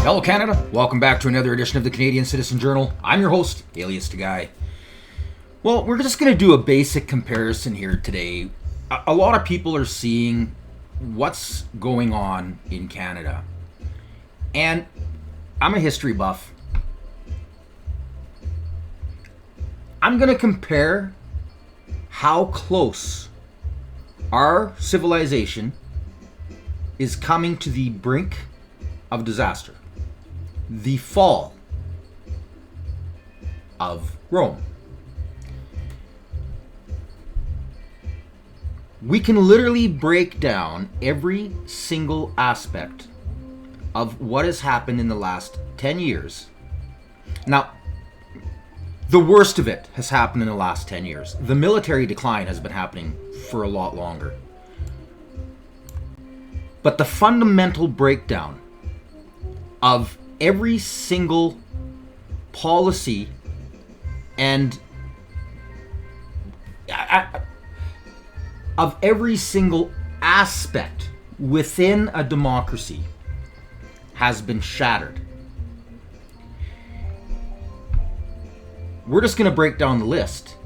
Hello Canada, welcome back to another edition of the Canadian Citizen Journal. I'm your host, Alias Tagay. Well, we're just going to do a basic comparison here today. A lot of people are seeing what's going on in Canada. And I'm a history buff. I'm going to compare how close our civilization is coming to the brink of disaster. The fall of Rome. We can literally break down every single aspect of what has happened in the last 10 years. Now, the worst of it has happened in the last 10 years. The military decline has been happening for a lot longer. But the fundamental breakdown of every single policy and of every single aspect within a democracy has been shattered. We're just going to break down the list,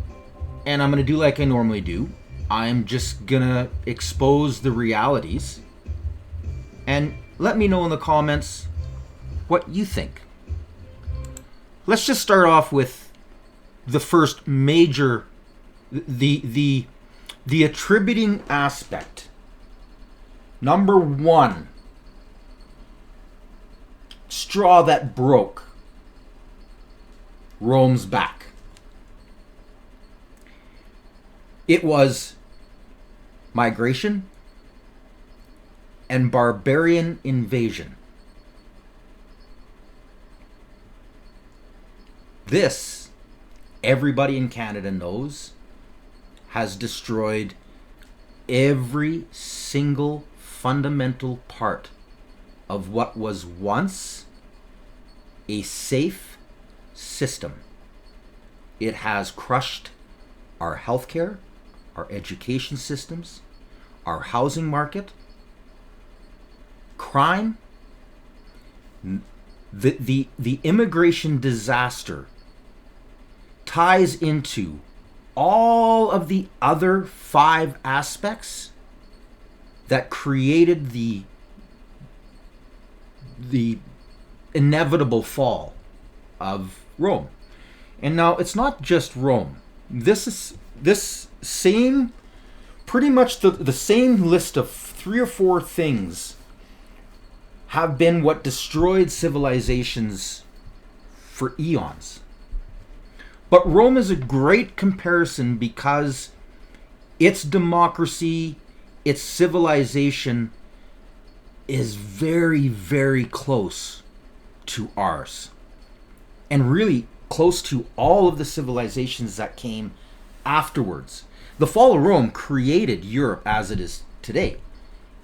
and I'm going to do like I normally do. I'm just going to expose the realities, and let me know in the comments what you think. Let's just start off with the first major, the attributing aspect. Number one, straw that broke Rome's back. It was migration and barbarian invasion. This, everybody in Canada knows, has destroyed every single fundamental part of what was once a safe system. It has crushed our healthcare, our education systems, our housing market, crime, the immigration disaster ties into all of the other 5 aspects that created the inevitable fall of Rome. And now it's not just Rome. This same, pretty much the same list of 3 or 4 things have been what destroyed civilizations for eons. But Rome is a great comparison because its democracy, its civilization is very, very close to ours. And really close to all of the civilizations that came afterwards. The fall of Rome created Europe as it is today.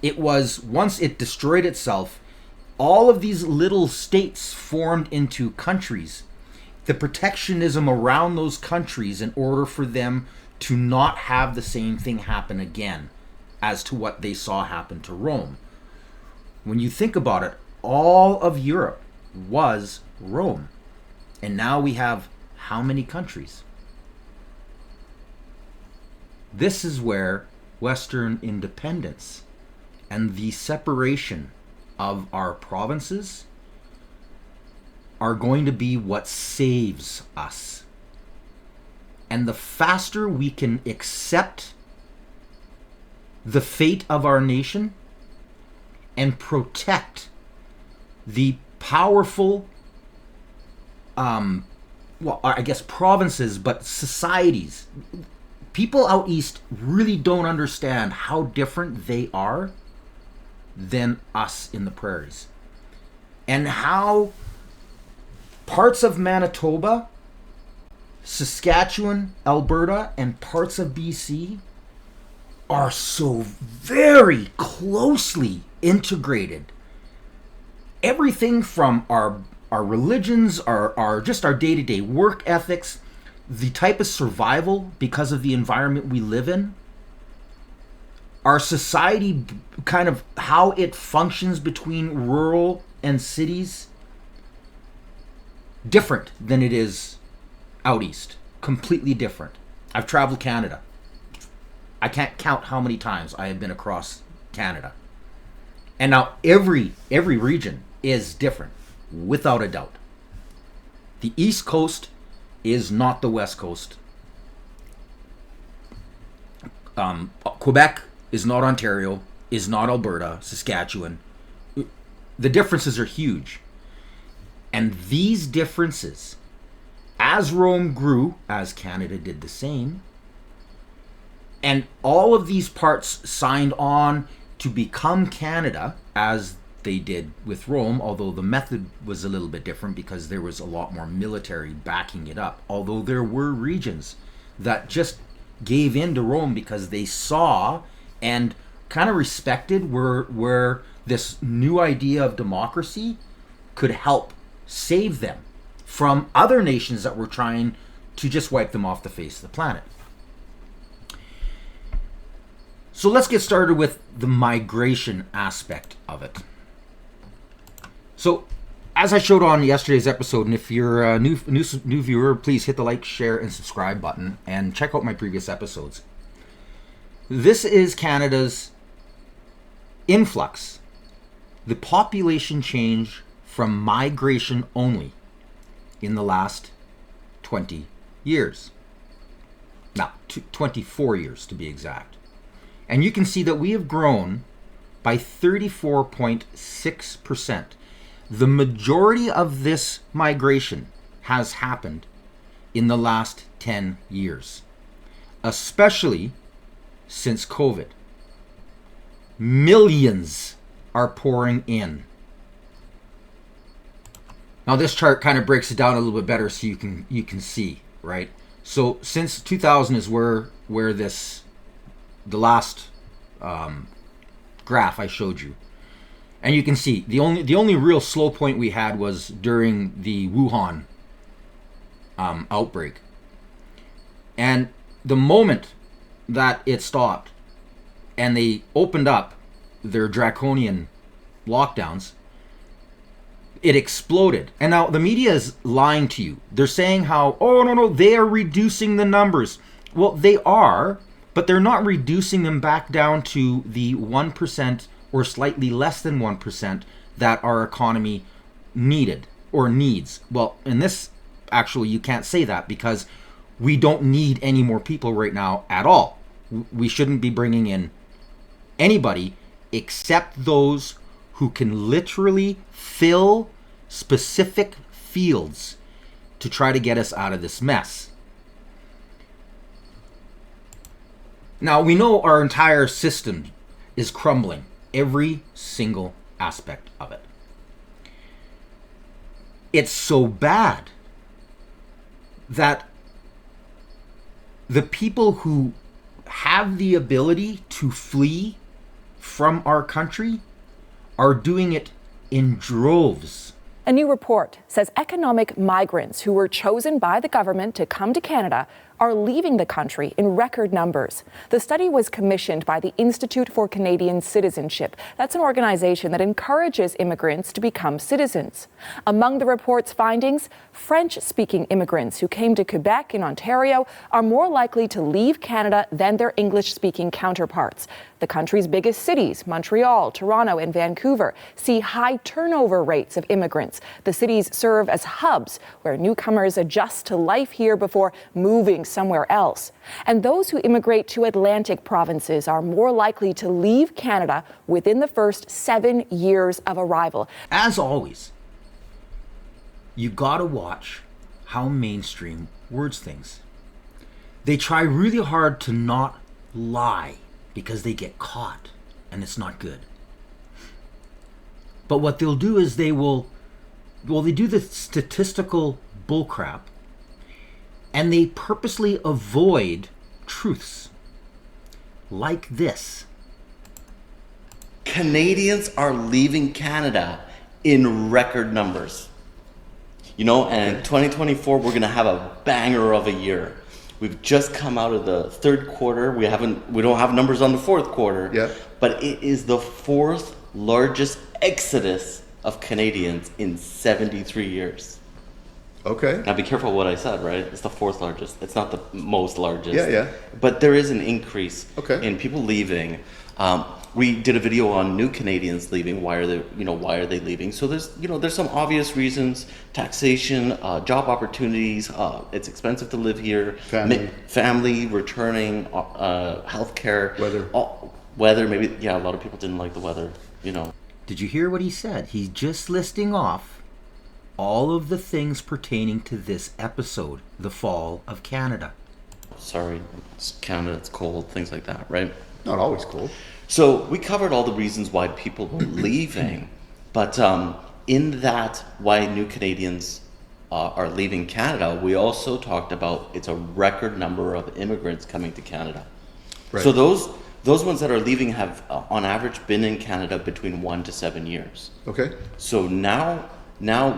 It was, once it destroyed itself, all of these little states formed into countries. The protectionism around those countries in order for them to not have the same thing happen again as to what they saw happen to Rome. When you think about it, all of Europe was Rome. And now we have how many countries? This is where Western independence and the separation of our provinces are going to be what saves us. And the faster we can accept the fate of our nation and protect the powerful, provinces, but societies. People out east really don't understand how different they are than us in the prairies. And how parts of Manitoba, Saskatchewan, Alberta, and parts of BC are so very closely integrated. Everything from our religions, our just our day-to-day work ethics, the type of survival because of the environment we live in, our society, kind of how it functions between rural and cities, different than it is out east. Completely different. I've traveled Canada. I can't count how many times I have been across Canada. And now every region is different, without a doubt. The East Coast is not the West Coast. Quebec is not Ontario, is not Alberta, Saskatchewan. The differences are huge. And these differences, as Rome grew, as Canada did the same, and all of these parts signed on to become Canada, as they did with Rome, although the method was a little bit different because there was a lot more military backing it up. Although there were regions that just gave in to Rome because they saw and kind of respected where this new idea of democracy could help save them from other nations that were trying to just wipe them off the face of the planet. So let's get started with the migration aspect of it. So, as I showed on yesterday's episode, and if you're a new viewer, please hit the like, share, and subscribe button, and check out my previous episodes. This is Canada's influx, the population change from migration only in the last 20 years. Now, 24 years to be exact. And you can see that we have grown by 34.6%. The majority of this migration has happened in the last 10 years, especially since COVID. Millions are pouring in. Now this chart kind of breaks it down a little bit better so you can see, right? So since 2000 is where the last graph I showed you. And you can see the only real slow point we had was during the Wuhan outbreak. And the moment that it stopped and they opened up their draconian lockdowns, it exploded. And now the media is lying to you. They're saying how, oh, no, they are reducing the numbers. Well, they are, but they're not reducing them back down to the 1% or slightly less than 1% that our economy needed or needs. Well, in this, actually, you can't say that because we don't need any more people right now at all. We shouldn't be bringing in anybody except those who can literally fill specific fields to try to get us out of this mess. Now, we know our entire system is crumbling. Every single aspect of it. It's so bad that the people who have the ability to flee from our country are doing it in droves. A new report says economic migrants who were chosen by the government to come to Canada are leaving the country in record numbers. The study was commissioned by the Institute for Canadian Citizenship. That's an organization that encourages immigrants to become citizens. Among the report's findings, French-speaking immigrants who came to Quebec in Ontario are more likely to leave Canada than their English-speaking counterparts. The country's biggest cities, Montreal, Toronto, and Vancouver, see high turnover rates of immigrants. The cities serve as hubs where newcomers adjust to life here before moving somewhere else. And those who immigrate to Atlantic provinces are more likely to leave Canada within the first 7 years of arrival. As always, you gotta watch how mainstream words things. They try really hard to not lie because they get caught and it's not good. But what they'll do is they do the statistical bullcrap and they purposely avoid truths like this. Canadians are leaving Canada in record numbers. You know, and in 2024, we're going to have a banger of a year. We've just come out of the third quarter. We don't have numbers on the fourth quarter. Yeah. But it is the fourth largest exodus of Canadians in 73 years. Okay. Now be careful what I said, right? It's the fourth largest. It's not the most largest. Yeah, yeah. But there is an increase Okay. in people leaving. We did a video on new Canadians leaving. Why are they leaving? So there's some obvious reasons: taxation, job opportunities. It's expensive to live here. Family returning, healthcare, weather. Maybe a lot of people didn't like the weather. Did you hear what he said? He's just listing off all of the things pertaining to this episode, the fall of Canada. Sorry, it's Canada. It's cold. Things like that, right? Not always cold. So we covered all the reasons why people were leaving, but in that why new Canadians are leaving Canada, we also talked about it's a record number of immigrants coming to Canada. Right. So those ones that are leaving have on average been in Canada between 1 to 7 years. Okay. So now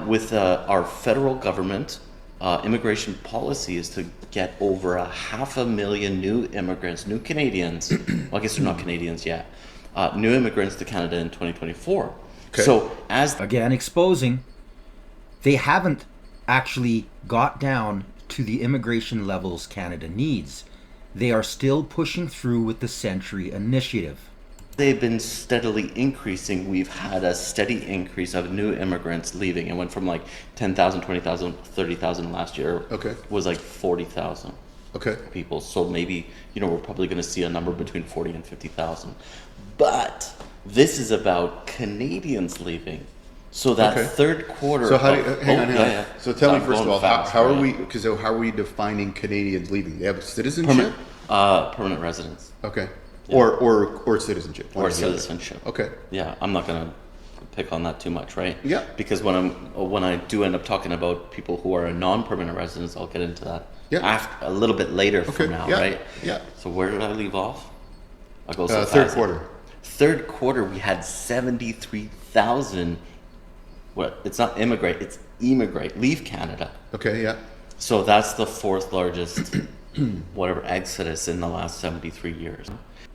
with our federal government, immigration policy is to get over 500,000 new immigrants, new Canadians. Well, I guess they're not Canadians yet. New immigrants to Canada in 2024. Okay. So Again, exposing they haven't actually got down to the immigration levels Canada needs. They are still pushing through with the Century Initiative. they've been steadily increasing. We've had a steady increase of new immigrants leaving. It went from like 10,000, 20,000, 30,000 last year. Okay. Was like 40,000 Okay. people. So maybe, we're probably going to see a number between 40 and 50,000. But this is about Canadians leaving. So that Okay. third quarter. So hang on. Yeah. So tell me I'm first of going all, fast, how are right? we? Because how are we defining Canadians leaving? They have citizenship. Permanent residence Okay. Yeah. Or citizenship. One or or the other. citizenship. Okay. Yeah, I'm not gonna pick on that too much, right? Yeah. Because when I do end up talking about people who are a non-permanent residents, I'll get into that. Yeah. A little bit later Okay. from now, Yeah. right? Yeah. So where did I leave off? I go so Third fast. quarter. Third quarter, we had 73,000. What? It's not immigrate. It's emigrate. Leave Canada. Okay. Yeah. So that's the fourth largest, exodus in the last 73 years.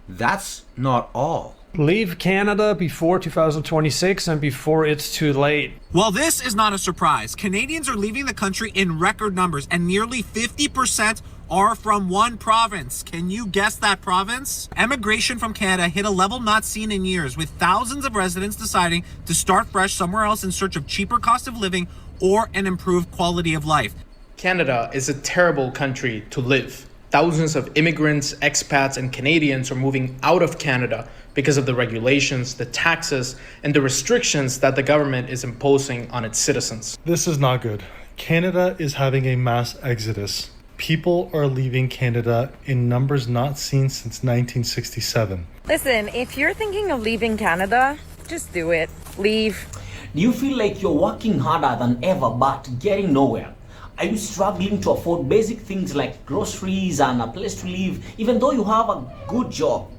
That's not all. Leave Canada before 2026 and before it's too late. Well, this is not a surprise. Canadians are leaving the country in record numbers, and nearly 50% are from one province. Can you guess that province? Emigration from Canada hit a level not seen in years, with thousands of residents deciding to start fresh somewhere else in search of cheaper cost of living or an improved quality of life. Canada is a terrible country to live. Thousands of immigrants, expats, and Canadians are moving out of Canada because of the regulations, the taxes, and the restrictions that the government is imposing on its citizens. This is not good. Canada is having a mass exodus. People are leaving Canada in numbers not seen since 1967. Listen, if you're thinking of leaving Canada, just do it. Leave. Do you feel like you're working harder than ever but getting nowhere? Are you struggling to afford basic things like groceries and a place to live, even though you have a good job?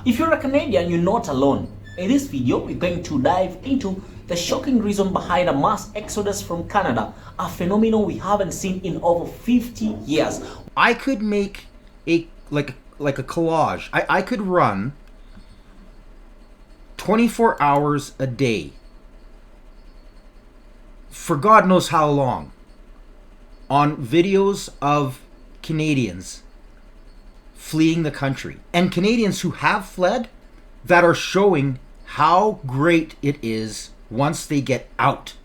If you're a Canadian, you're not alone. In this video, we're going to dive into the shocking reason behind a mass exodus from Canada, a phenomenon we haven't seen in over 50 years. I could make a collage. I could run 24 hours a day for God knows how long on videos of Canadians fleeing the country and Canadians who have fled that are showing how great it is once they get out.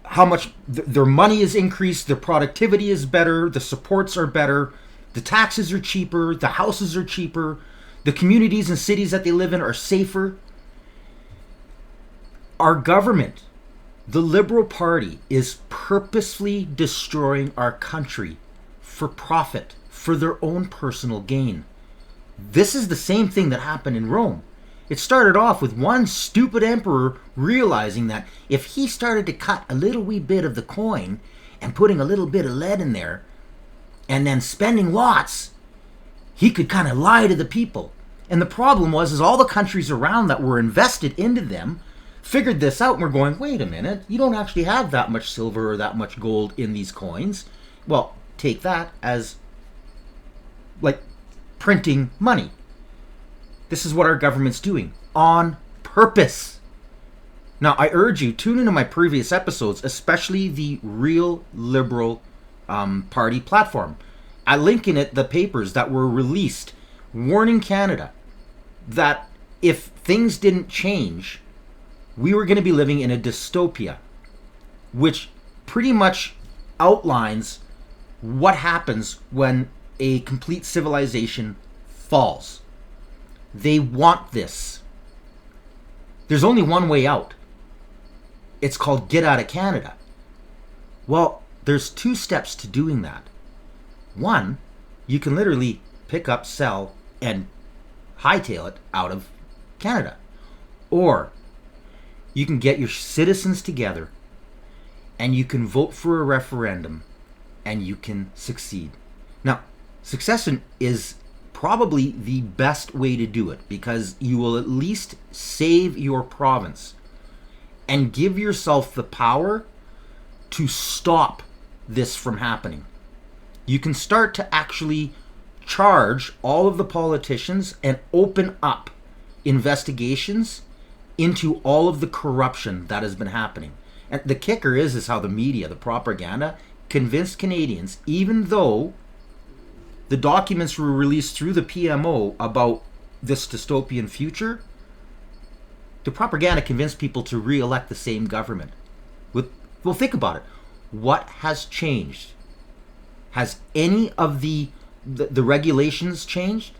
How much their money is increased, their productivity is better, the supports are better, the taxes are cheaper, the houses are cheaper, the communities and cities that they live in are safer. Our government, the Liberal Party, is purposefully destroying our country for profit, for their own personal gain. This is the same thing that happened in Rome. It started off with one stupid emperor realizing that if he started to cut a little wee bit of the coin and putting a little bit of lead in there and then spending lots, he could kind of lie to the people. And the problem was all the countries around that were invested into them figured this out and were going, wait a minute, you don't actually have that much silver or that much gold in these coins. Well, take that as like printing money. This is what our government's doing on purpose. Now, I urge you, tune into my previous episodes, especially the Real Liberal Party platform. I link in it the papers that were released warning Canada that if things didn't change, we were going to be living in a dystopia, which pretty much outlines what happens when a complete civilization falls. They want this. There's only one way out. It's called get out of Canada. Well, there's 2 steps to doing that. One, you can literally pick up, sell, and hightail it out of Canada. Or you can get your citizens together and you can vote for a referendum and you can succeed. Now, succession is probably the best way to do it because you will at least save your province and give yourself the power to stop this from happening. You can start to actually charge all of the politicians and open up investigations into all of the corruption that has been happening. And the kicker is how the media, the propaganda, convinced Canadians, even though the documents were released through the PMO about this dystopian future, the propaganda convinced people to re-elect the same government. Well, think about it. What has changed? Has any of the regulations changed?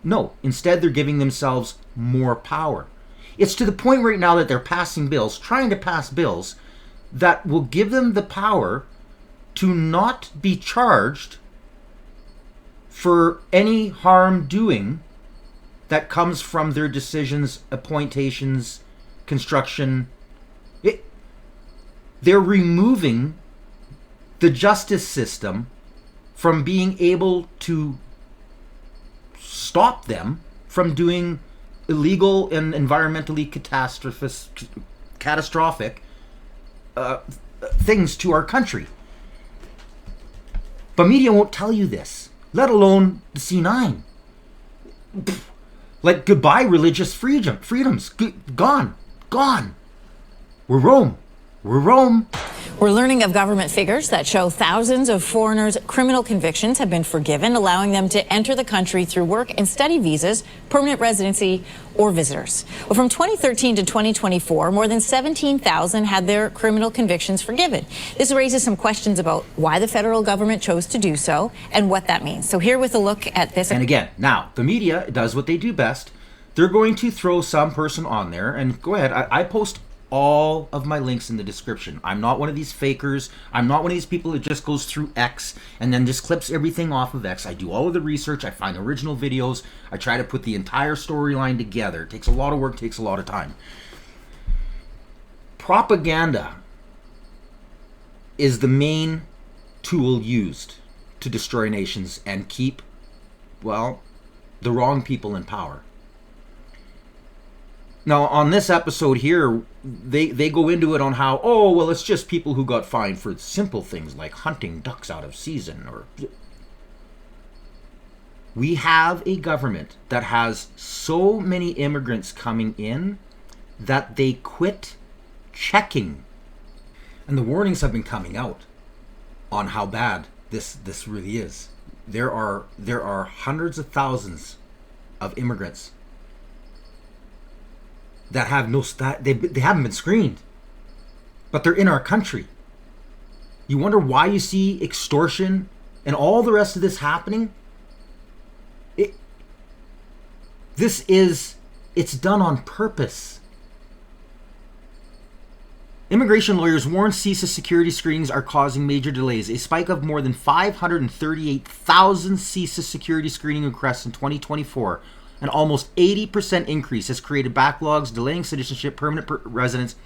No. Instead, they're giving themselves more power. It's to the point right now that they're passing bills, trying to pass bills, that will give them the power to not be charged for any harm doing that comes from their decisions, appointations, construction. They're removing the justice system from being able to stop them from doing illegal and environmentally catastrophic things to our country. But media won't tell you this, let alone the C9. Like, goodbye religious freedoms. Gone. We're Rome. We're learning of government figures that show thousands of foreigners' criminal convictions have been forgiven, allowing them to enter the country through work and study visas, permanent residency, or visitors. Well, from 2013 to 2024, more than 17,000 had their criminal convictions forgiven. This raises some questions about why the federal government chose to do so and what that means. So here with a look at this. And again, now, the media does what they do best. They're going to throw some person on there, and go ahead, I post all of my links in the description. I'm not one of these fakers. I'm not one of these people that just goes through X and then just clips everything off of X. I do all of the research. I find original videos. I try to put the entire storyline together. It takes a lot of work, takes a lot of time. Propaganda is the main tool used to destroy nations and keep, well, the wrong people in power. Now, on this episode here, they go into it on how, oh, well, it's just people who got fined for simple things like hunting ducks out of season. Or we have a government that has so many immigrants coming in that they quit checking. And the warnings have been coming out on how bad this really is. There are hundreds of thousands of immigrants that have they haven't been screened, but they're in our country. You wonder why you see extortion and all the rest of this happening? It's done on purpose. Immigration lawyers warn CISA security screenings are causing major delays. A spike of more than 538,000 CISA security screening requests in 2024. An almost 80% increase has created backlogs, delaying citizenship, permanent residence,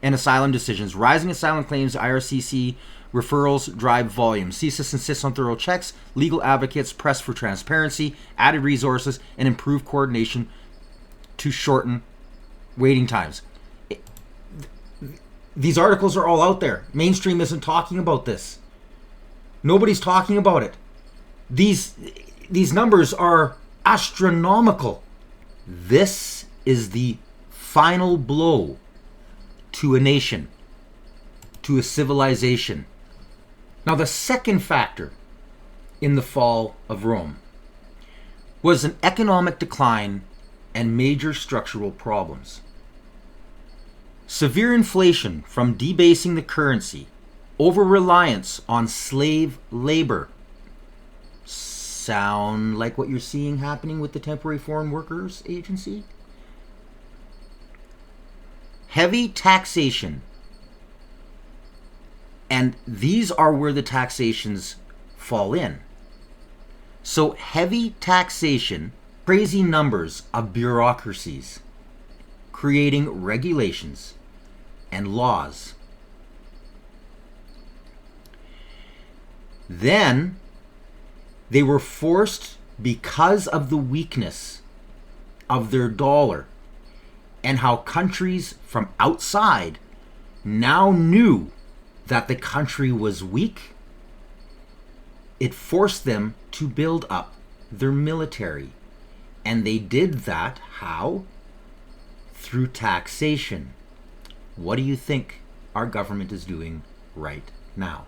and asylum decisions. Rising asylum claims, IRCC referrals drive volume. CSIS insists on thorough checks, legal advocates press for transparency, added resources, and improved coordination to shorten waiting times. These articles are all out there. Mainstream isn't talking about this. Nobody's talking about it. These numbers are astronomical. This is the final blow to a nation, to a civilization. Now, the second factor in the fall of Rome was an economic decline and major structural problems. Severe inflation from debasing the currency, over-reliance on slave labor. Sound like what you're seeing happening with the Temporary Foreign Workers Agency? Heavy taxation. And these are where the taxations fall in. So heavy taxation, crazy numbers of bureaucracies, creating regulations and laws. Then they were forced, because of the weakness of their dollar and how countries from outside now knew that the country was weak, it forced them to build up their military. And they did that how? Through taxation. What do you think our government is doing right now?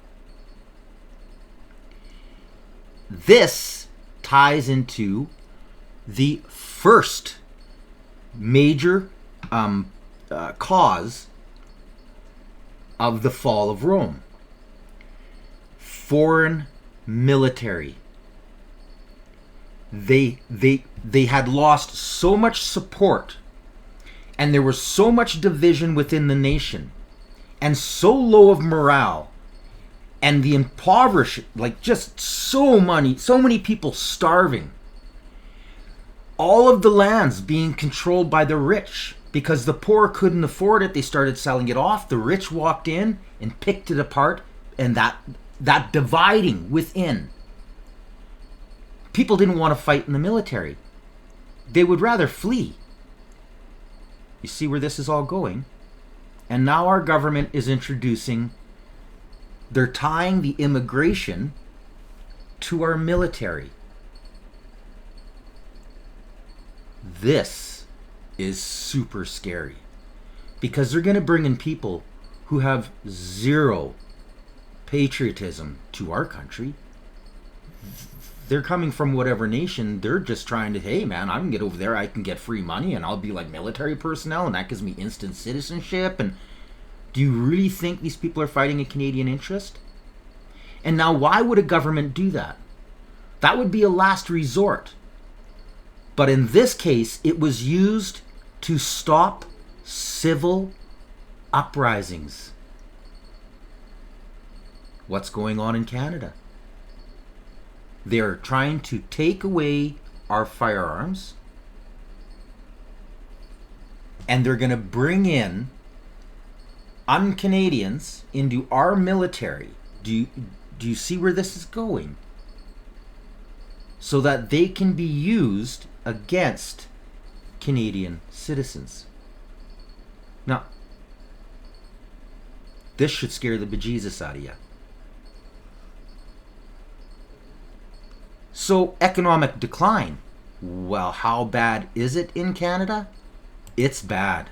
This ties into the first major cause of the fall of Rome. Foreign military. They had lost so much support, and there was so much division within the nation, and so low of morale, and the impoverished, like just so many people starving. All of the lands being controlled by the rich, because the poor couldn't afford it. They started selling it off. The rich walked in and picked it apart, and that dividing within. People didn't want to fight in the military. They would rather flee. You see where this is all going? And now our government is they're tying the immigration to our military. This is super scary, because they're going to bring in people who have zero patriotism to our country. They're coming from whatever nation. They're just trying to, hey man, I can get over there, I can get free money, and I'll be like military personnel, and that gives me instant citizenship. And do you really think these people are fighting a Canadian interest? And now, why would a government do that? That would be a last resort. But in this case, it was used to stop civil uprisings. What's going on in Canada? They're trying to take away our firearms, and they're going to bring in un-Canadians into our military. Do you see where this is going? So that they can be used against Canadian citizens. Now, this should scare the bejesus out of you. So, economic decline. Well, how bad is it in Canada? It's bad.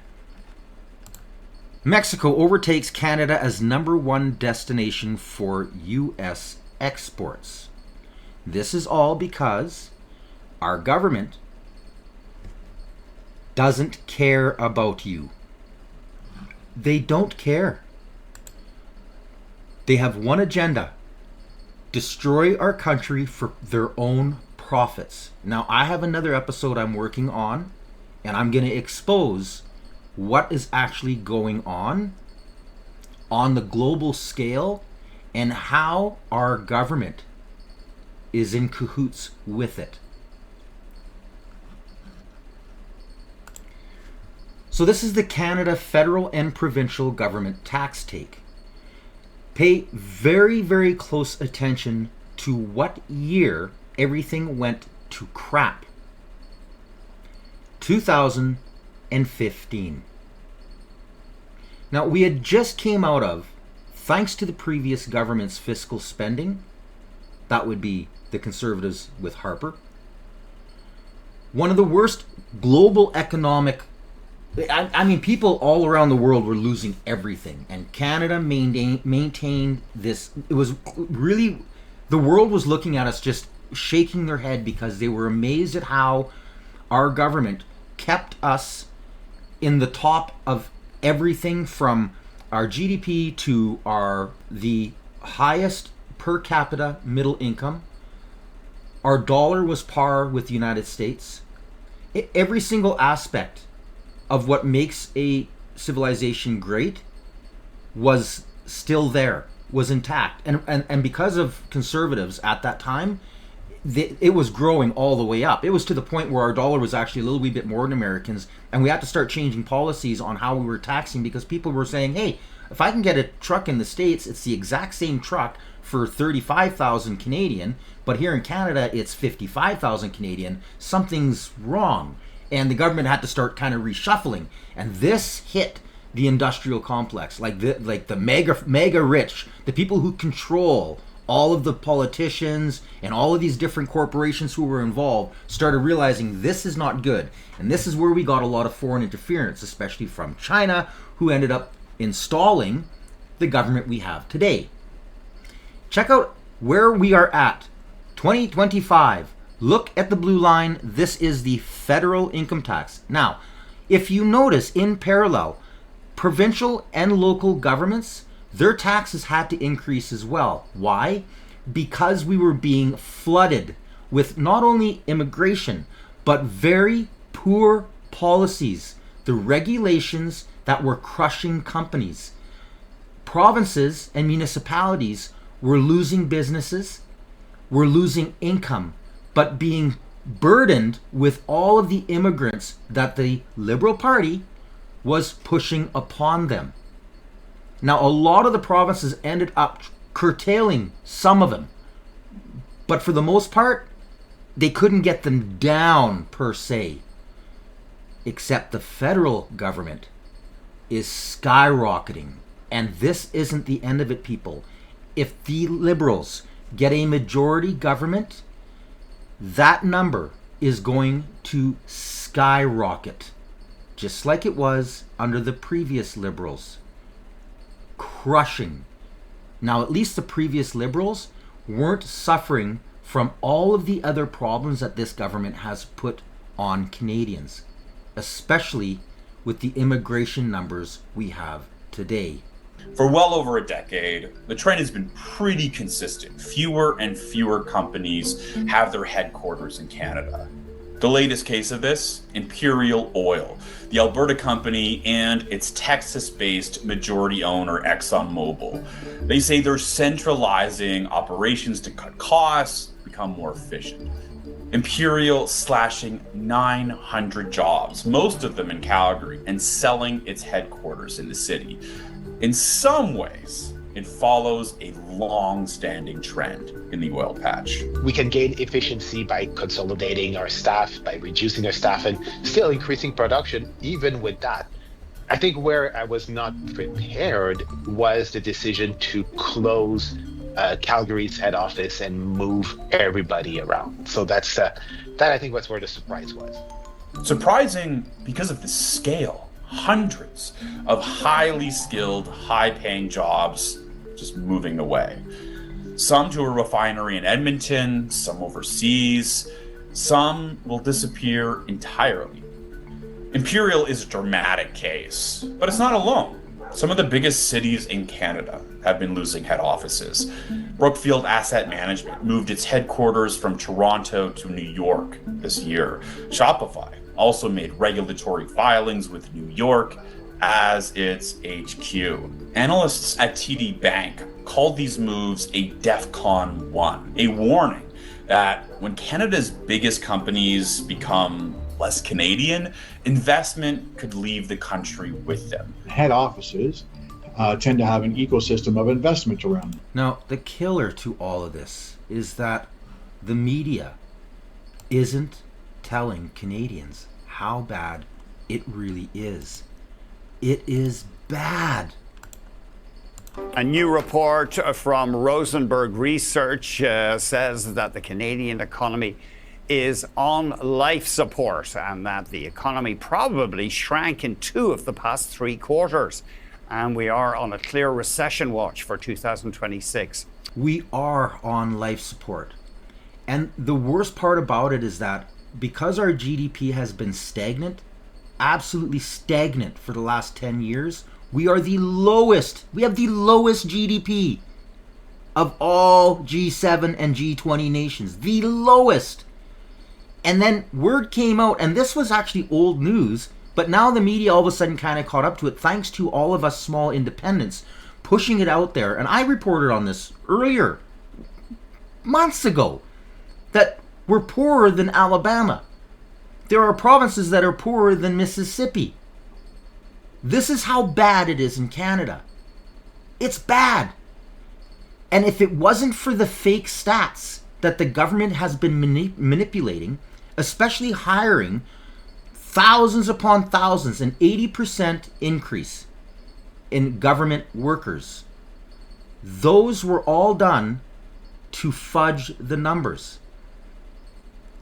Mexico overtakes Canada as #1 destination for U.S. exports. This is all because our government doesn't care about you. They don't care. They have one agenda: destroy our country for their own profits. Now, I have another episode I'm working on, and I'm going to expose what is actually going on the global scale and how our government is in cahoots with it. So this is the Canada federal and provincial government tax take. Pay very, very close attention to what year everything went to crap. 2015. Now, we had just came out of, thanks to the previous government's fiscal spending, that would be the Conservatives with Harper, one of the worst global economic I mean, people all around the world were losing everything, and Canada maintained this. It was really, the world was looking at us just shaking their head because they were amazed at how our government kept us in the top of everything, from our GDP to the highest per capita middle income. Our dollar was par with the United States. Every single aspect of what makes a civilization great was still there, was intact. And because of conservatives at that time, it was growing all the way up. It was to the point where our dollar was actually a little wee bit more than Americans, and we had to start changing policies on how we were taxing, because people were saying, hey, if I can get a truck in the States, it's the exact same truck for 35,000 Canadian, but here in Canada it's 55,000 Canadian, something's wrong. And the government had to start kind of reshuffling, and this hit the industrial complex, like the mega rich, the people who control all of the politicians and all of these different corporations who were involved, started realizing this is not good. And this is where we got a lot of foreign interference, especially from China, who ended up installing the government we have today. Check out where we are at, 2025. Look at the blue line. This is the federal income tax. Now, if you notice, in parallel, provincial and local governments, their taxes had to increase as well. Why? Because we were being flooded with not only immigration, but very poor policies, the regulations that were crushing companies. Provinces and municipalities were losing businesses, were losing income, but being burdened with all of the immigrants that the Liberal Party was pushing upon them. Now, a lot of the provinces ended up curtailing some of them, but for the most part, they couldn't get them down per se. Except the federal government is skyrocketing, and this isn't the end of it, people. If the Liberals get a majority government, that number is going to skyrocket, just like it was under the previous Liberals. Crushing. Now, at least the previous Liberals weren't suffering from all of the other problems that this government has put on Canadians, especially with the immigration numbers we have today. For well over a decade, the trend has been pretty consistent. Fewer and fewer companies have their headquarters in Canada. The latest case of this, Imperial Oil, the Alberta company and its Texas-based majority owner, ExxonMobil. They say they're centralizing operations to cut costs, become more efficient. Imperial slashing 900 jobs, most of them in Calgary, and selling its headquarters in the city. In some ways, it follows a long-standing trend in the oil patch. We can gain efficiency by consolidating our staff, by reducing our staff, and still increasing production even with that. I think where I was not prepared was the decision to close Calgary's head office and move everybody around. So that I think was where the surprise was. Surprising because of the scale. Hundreds of highly skilled, high-paying jobs just moving away. Some to a refinery in Edmonton, some overseas, some will disappear entirely. Imperial is a dramatic case, but it's not alone. Some of the biggest cities in Canada have been losing head offices. Brookfield Asset Management moved its headquarters from Toronto to New York this year. Shopify also made regulatory filings with New York as its HQ. Analysts at TD Bank called these moves a DEFCON 1, a warning that when Canada's biggest companies become less Canadian, investment could leave the country with them. Head offices tend to have an ecosystem of investment around them. Now, the killer to all of this is that the media isn't telling Canadians how bad it really is. It is bad. A new report from Rosenberg Research says that the Canadian economy is on life support and that the economy probably shrank in 2 of the past 3 quarters. And we are on a clear recession watch for 2026. We are on life support. And the worst part about it is that because our GDP has been stagnant, absolutely stagnant for the last 10 years, we are the lowest. We have the lowest GDP of all G7 and G20 nations. The lowest. And then word came out, and this was actually old news, but now the media all of a sudden kind of caught up to it thanks to all of us small independents pushing it out there. And I reported on this earlier, months ago, that we're poorer than Alabama. There are provinces that are poorer than Mississippi. This is how bad it is in Canada. It's bad. And if it wasn't for the fake stats that the government has been manipulating, especially hiring thousands upon thousands, an 80% increase in government workers, those were all done to fudge the numbers.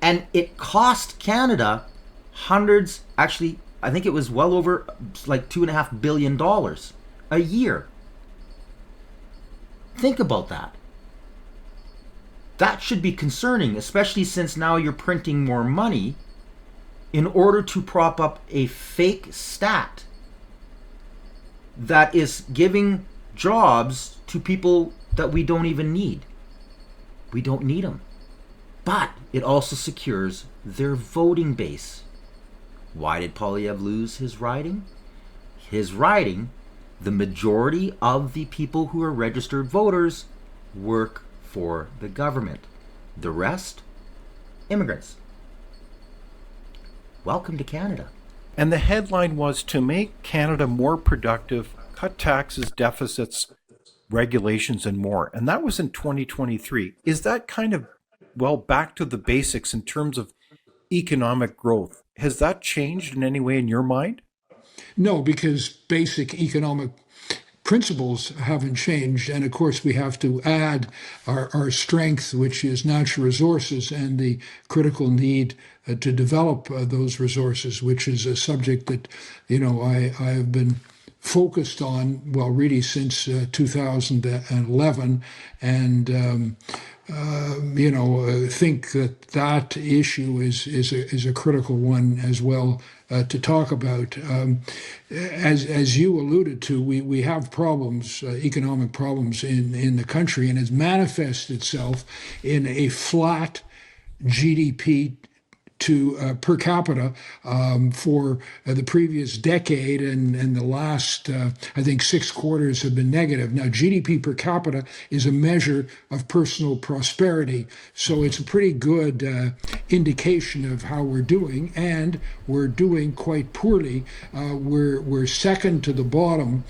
And it cost Canada hundreds, actually, I think it was well over like $2.5 billion a year. Think about that. That should be concerning, especially since now you're printing more money in order to prop up a fake stat that is giving jobs to people that we don't even need. We don't need them. But it also secures their voting base. Why did Poilievre lose his riding? His riding, the majority of the people who are registered voters work for the government. The rest, immigrants. Welcome to Canada. And the headline was to make Canada more productive, cut taxes, deficits, regulations, and more. And that was in 2023. Is that kind of, well, back to the basics in terms of economic growth? Has that changed in any way in your mind? No, because basic economic principles haven't changed. And of course, we have to add our strength, which is natural resources, and the critical need to develop those resources, which is a subject that, I have been focused on, well, really since 2011. And, think that issue is a critical one as well to talk about. As you alluded to, we have problems, economic problems in the country, and it's manifested itself in a flat GDP to per capita for the previous decade, and the last, I think, 6 quarters have been negative. Now, GDP per capita is a measure of personal prosperity, so it's a pretty good indication of how we're doing, and we're doing quite poorly. We're second to the bottom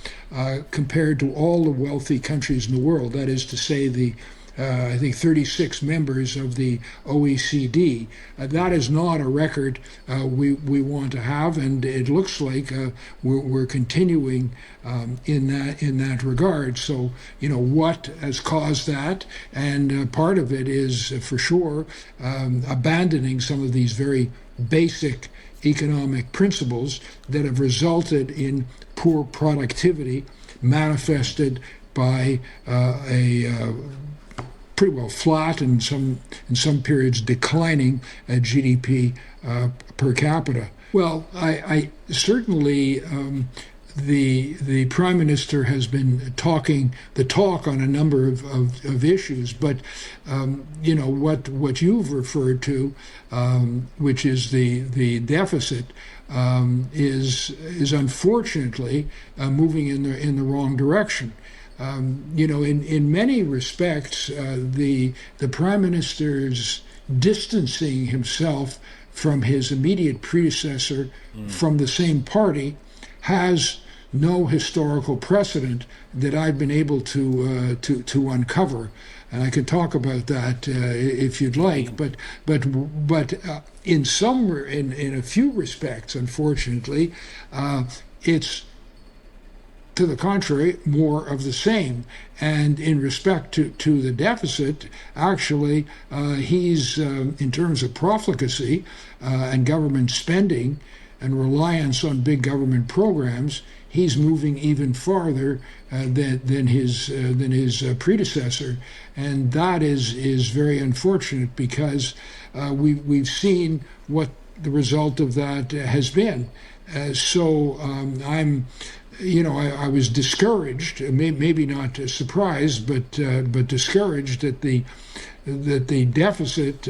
compared to all the wealthy countries in the world. That is to say, the I think 36 members of the OECD. That is not a record we want to have, and it looks like we're continuing in that regard. So, what has caused that? And part of it is for sure abandoning some of these very basic economic principles that have resulted in poor productivity, manifested by a pretty well flat and in some periods declining GDP per capita. Well, I certainly the Prime Minister has been talking the talk on a number of issues, but what you've referred to, which is the deficit, is unfortunately moving in the wrong direction. In many respects, the Prime Minister's distancing himself from his immediate predecessor from the same party has no historical precedent that I've been able to uncover, and I can talk about that if you'd like. But in a few respects, unfortunately, it's to the contrary, more of the same. And in respect to the deficit, actually, he's, in terms of profligacy and government spending and reliance on big government programs, he's moving even farther than his predecessor, and that is very unfortunate, because we've seen what the result of that has been. I was discouraged, maybe not surprised, but discouraged that the deficit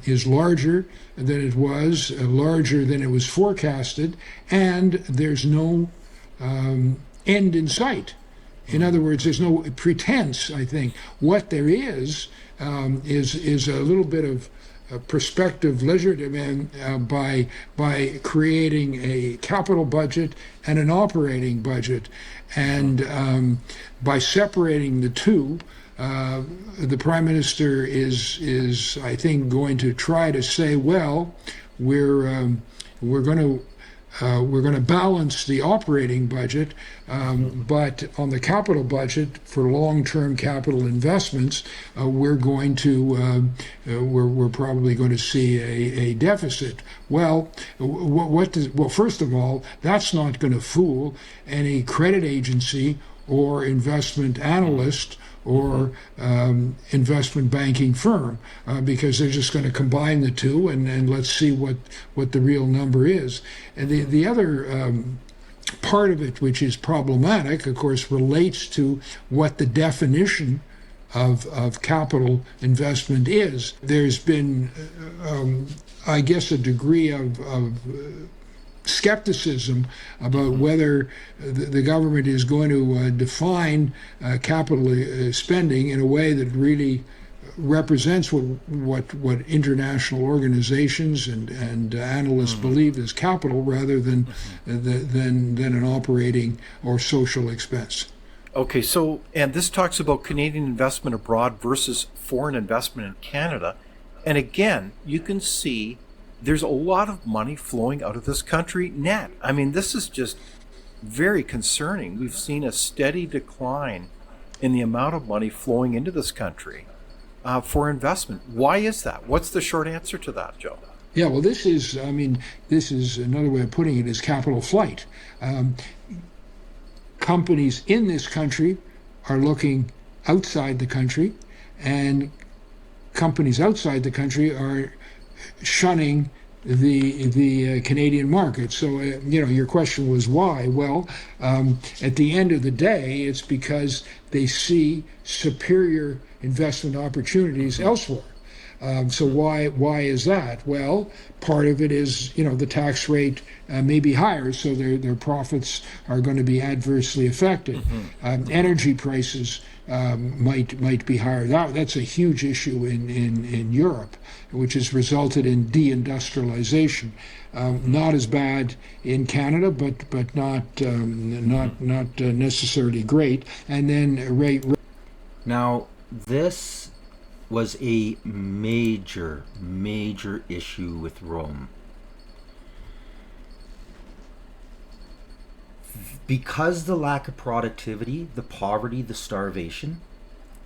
is larger than it was, larger than it was forecasted, and there's no end in sight. In other words, there's no pretense, I think. What there is a little bit of prospective legerdemain by creating a capital budget and an operating budget, and by separating the two, the Prime Minister is I think going to try to say, well, we're going to balance the operating budget, but on the capital budget for long-term capital investments, we're probably going to see a deficit. Well, first of all, that's not going to fool any credit agency or investment analyst or investment banking firm, because they're just going to combine the two and let's see what the real number is. And the other part of it, which is problematic, of course, relates to what the definition of capital investment is. There's been, I guess, a degree of skepticism about whether the government is going to define capital spending in a way that really represents what international organizations and analysts believe is capital, rather than an operating or social expense. Okay, so, and this talks about Canadian investment abroad versus foreign investment in Canada. And again, you can see there's a lot of money flowing out of this country net. I mean, this is just very concerning. We've seen a steady decline in the amount of money flowing into this country for investment. Why is that? What's the short answer to that, Joe? Yeah, well, this is another way of putting it, is capital flight. Companies in this country are looking outside the country, and companies outside the country are shunning the Canadian market. So your question was why? Well, at the end of the day, it's because they see superior investment opportunities elsewhere. So why is that? Well, part of it is the tax rate may be higher, so their profits are going to be adversely affected. Energy prices might be higher. That's a huge issue in Europe, which has resulted in deindustrialization. Not as bad in Canada, but not necessarily great. And then now this was a major issue with Rome. Because the lack of productivity, the poverty, the starvation,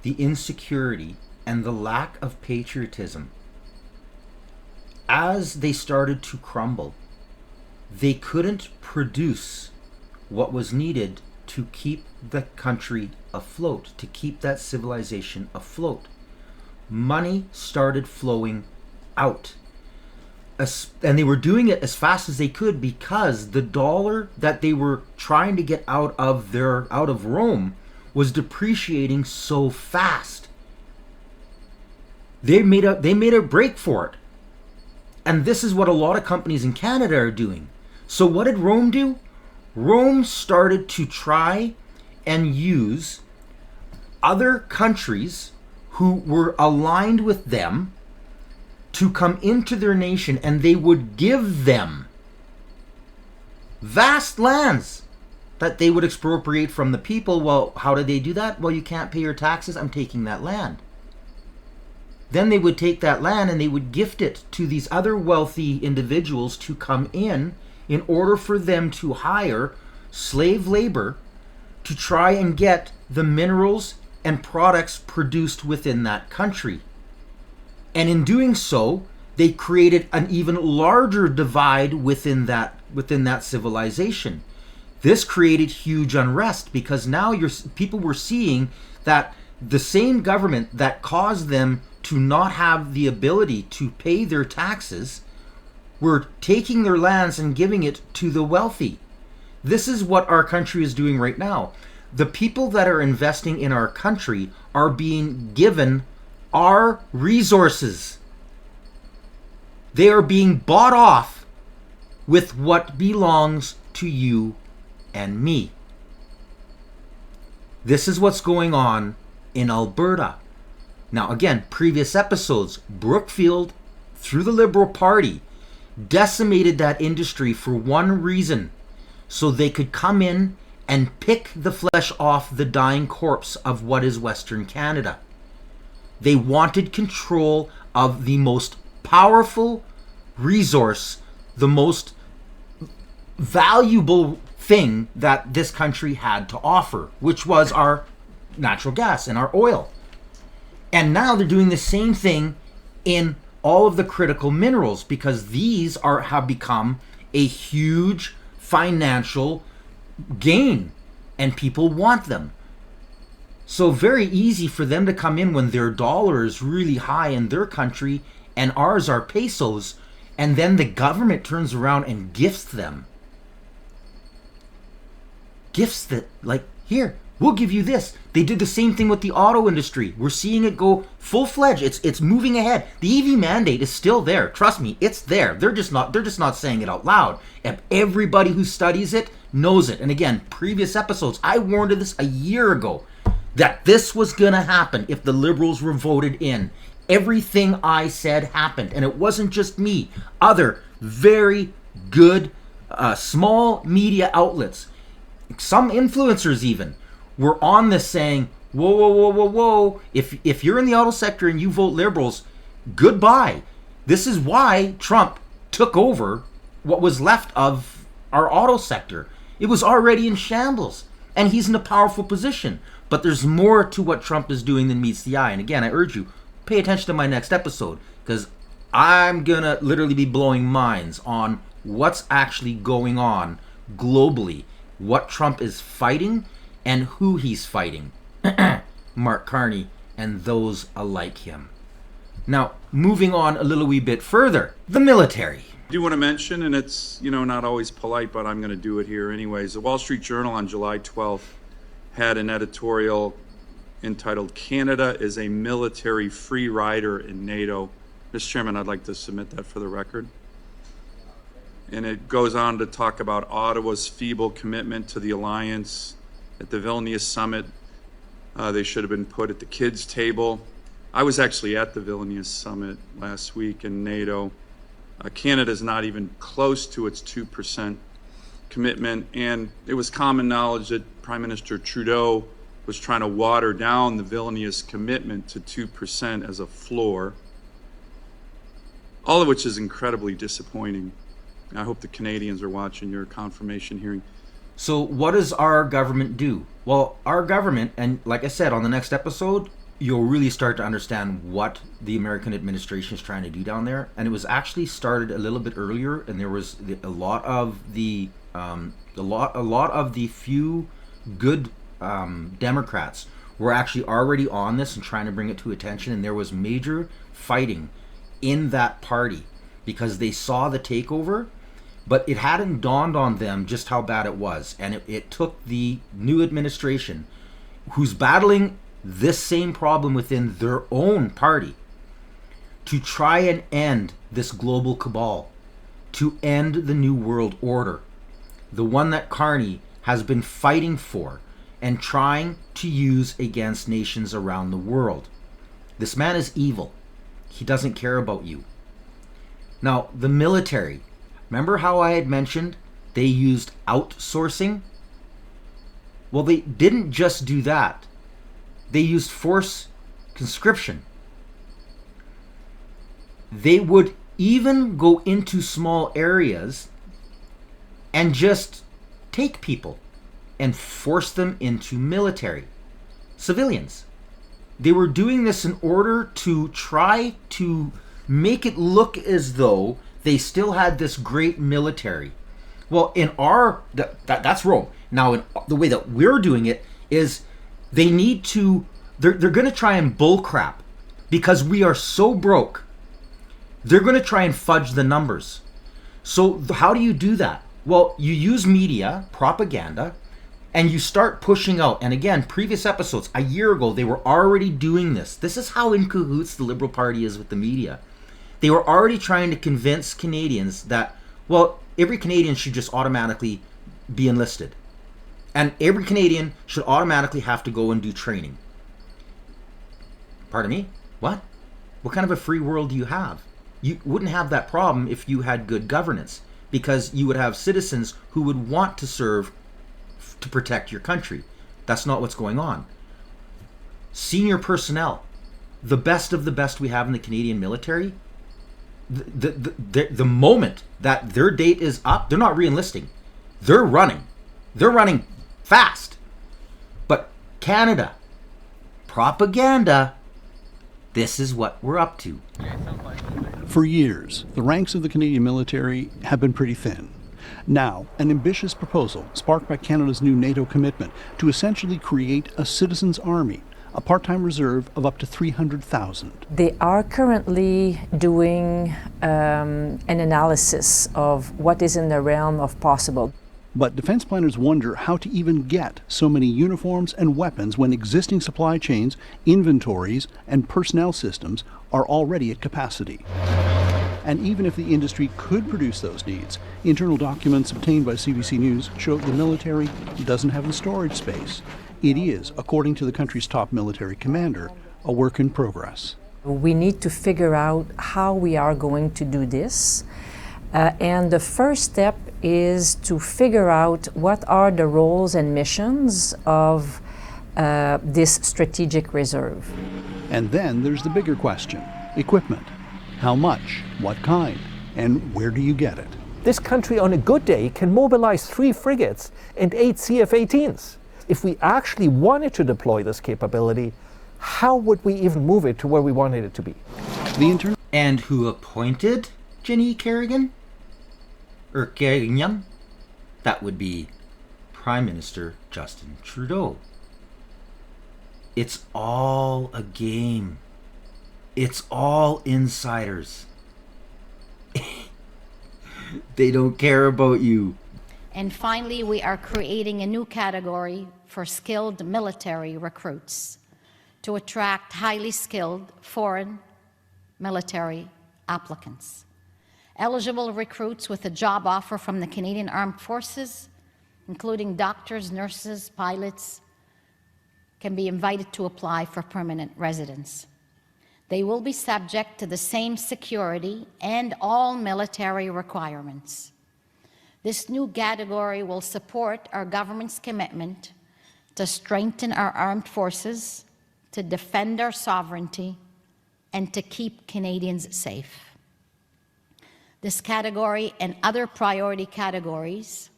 the insecurity, and the lack of patriotism, as they started to crumble, they couldn't produce what was needed to keep the country afloat, to keep that civilization afloat. Money started flowing out. And they were doing it as fast as they could, because the dollar that they were trying to get out of Rome was depreciating so fast. They made a break for it. And this is what a lot of companies in Canada are doing. So what did Rome do? Rome started to try and use other countries who were aligned with them to come into their nation, and they would give them vast lands that they would expropriate from the people. Well, how did they do that? Well, you can't pay your taxes, I'm taking that land. Then they would take that land and they would gift it to these other wealthy individuals to come in order for them to hire slave labor to try and get the minerals and products produced within that country. And in doing so, they created an even larger divide within that civilization. This created huge unrest because now people were seeing that the same government that caused them to not have the ability to pay their taxes were taking their lands and giving it to the wealthy. This is what our country is doing right now. The people that are investing in our country are being given our resources. They are being bought off with what belongs to you and me. This is what's going on in Alberta. Now, again, previous episodes, Brookfield, through the Liberal Party, decimated that industry for one reason, so they could come in and pick the flesh off the dying corpse of what is Western Canada. They wanted control of the most powerful resource, the most valuable thing that this country had to offer, which was our natural gas and our oil. And now they're doing the same thing in all of the critical minerals, because these have become a huge financial gain and people want them. So very easy for them to come in when their dollar is really high in their country and ours are pesos, and then the government turns around and gifts them. Gifts that, like, here, we'll give you this. They did the same thing with the auto industry. We're seeing it go full-fledged. It's moving ahead. The EV mandate is still there. Trust me, it's there. They're just not saying it out loud. And everybody who studies it knows it. And again, previous episodes, I warned of this a year ago, that this was gonna happen if the Liberals were voted in. Everything I said happened, and it wasn't just me. Other very good small media outlets, some influencers even, were on this saying, whoa, if you're in the auto sector and you vote Liberals, goodbye. This is why Trump took over what was left of our auto sector. It was already in shambles, and he's in a powerful position. But there's more to what Trump is doing than meets the eye. And again, I urge you, pay attention to my next episode, because I'm gonna literally be blowing minds on what's actually going on globally, what Trump is fighting, and who he's fighting. Mark Carney and those alike him. Now, moving on a little wee bit further, the military. I do want to mention, and it's, not always polite, but I'm going to do it here anyways. The Wall Street Journal on July 12th had an editorial entitled, "Canada is a military free rider in NATO." Mr. Chairman, I'd like to submit that for the record. And it goes on to talk about Ottawa's feeble commitment to the alliance at the Vilnius summit. They should have been put at the kids' table. I was actually at the Vilnius summit last week in NATO. Canada's not even close to its 2% commitment, and it was common knowledge that Prime Minister Trudeau was trying to water down the Vilnius commitment to 2% as a floor, all of which is incredibly disappointing. I hope the Canadians are watching your confirmation hearing. So what does our government do? Well, our government, and like I said, on the next episode, you'll really start to understand what the American administration is trying to do down there. And it was actually started a little bit earlier, and there was a lot of the few good Democrats were actually already on this and trying to bring it to attention. And there was major fighting in that party because they saw the takeover, but it hadn't dawned on them just how bad it was. And it took the new administration, who's battling this same problem within their own party, to try and end this global cabal, to end the New World Order, the one that Carney has been fighting for and trying to use against nations around the world. This man is evil. He doesn't care about you. Now, the military, remember how I had mentioned they used outsourcing? Well, they didn't just do that. They used forced conscription. They would even go into small areas and just take people. and force them into military. Civilians. They were doing this in order to try to make it look as though they still had this great military. Well, in our, that's Rome. Now, in the way that we're doing it is they need to, they're going to try and bullcrap because we are so broke. They're going to try and fudge the numbers. So how do you do that? Well, you use media, propaganda, and you start pushing out. And again, previous episodes, a year ago, they were already doing this. This is how in cahoots the Liberal Party is with the media. They were already trying to convince Canadians that, well, every Canadian should just automatically be enlisted. And every Canadian should automatically have to go and do training. Pardon me? What? What kind of a free world do you have? You wouldn't have that problem if you had good governance, because you would have citizens who would want to serve to protect your country. That's not what's going on. Senior personnel, the best of the best we have in the Canadian military, the moment that their date is up, they're not re-enlisting. They're running. They're running fast. But Canada, propaganda, this is what we're up to. For years, the ranks of the Canadian military have been pretty thin. Now, an ambitious proposal sparked by Canada's new NATO commitment to essentially create a citizens' army, a part-time reserve of up to 300,000. They are currently doing an analysis of what is in the realm of possible. But defense planners wonder how to even get so many uniforms and weapons when existing supply chains, inventories, and personnel systems are already at capacity. And even if the industry could produce those needs, internal documents obtained by CBC News show the military doesn't have the storage space. It is, according to the country's top military commander, a work in progress. We need to figure out how we are going to do this. And the first step is to figure out what are the roles and missions of this strategic reserve. And then there's the bigger question, equipment. How much, what kind, and where do you get it? This country on a good day can mobilize 3 frigates and 8 CF-18s. If we actually wanted to deploy this capability, how would we even move it to where we wanted it to be? And who appointed Jenny Kerrigan? Or Kerrigan? That would be Prime Minister Justin Trudeau. It's all a game. It's all insiders. They don't care about you. And finally, we are creating a new category for skilled military recruits to attract highly skilled foreign military applicants. Eligible recruits with a job offer from the Canadian Armed Forces, including doctors, nurses, pilots, can be invited to apply for permanent residence. They will be subject to the same security and all military requirements. This new category will support our government's commitment to strengthen our armed forces, to defend our sovereignty, and to keep Canadians safe. This category and other priority categories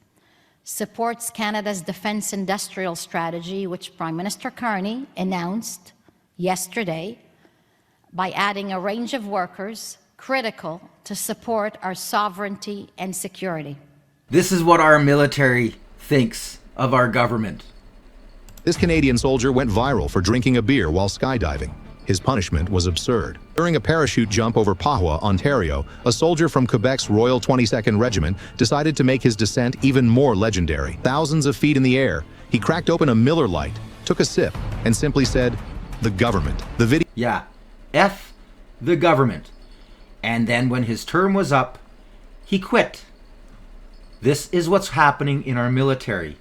supports Canada's defense industrial strategy, which Prime Minister Carney announced yesterday, by adding a range of workers critical to support our sovereignty and security. This is what our military thinks of our government. This Canadian soldier went viral for drinking a beer while skydiving. His punishment was absurd. During a parachute jump over Pahwa, Ontario, a soldier from Quebec's Royal 22nd Regiment decided to make his descent even more legendary. Thousands of feet in the air, he cracked open a Miller Lite, took a sip, and simply said, "The government." The video. Yeah, F the government. And then when his term was up, he quit. This is what's happening in our military.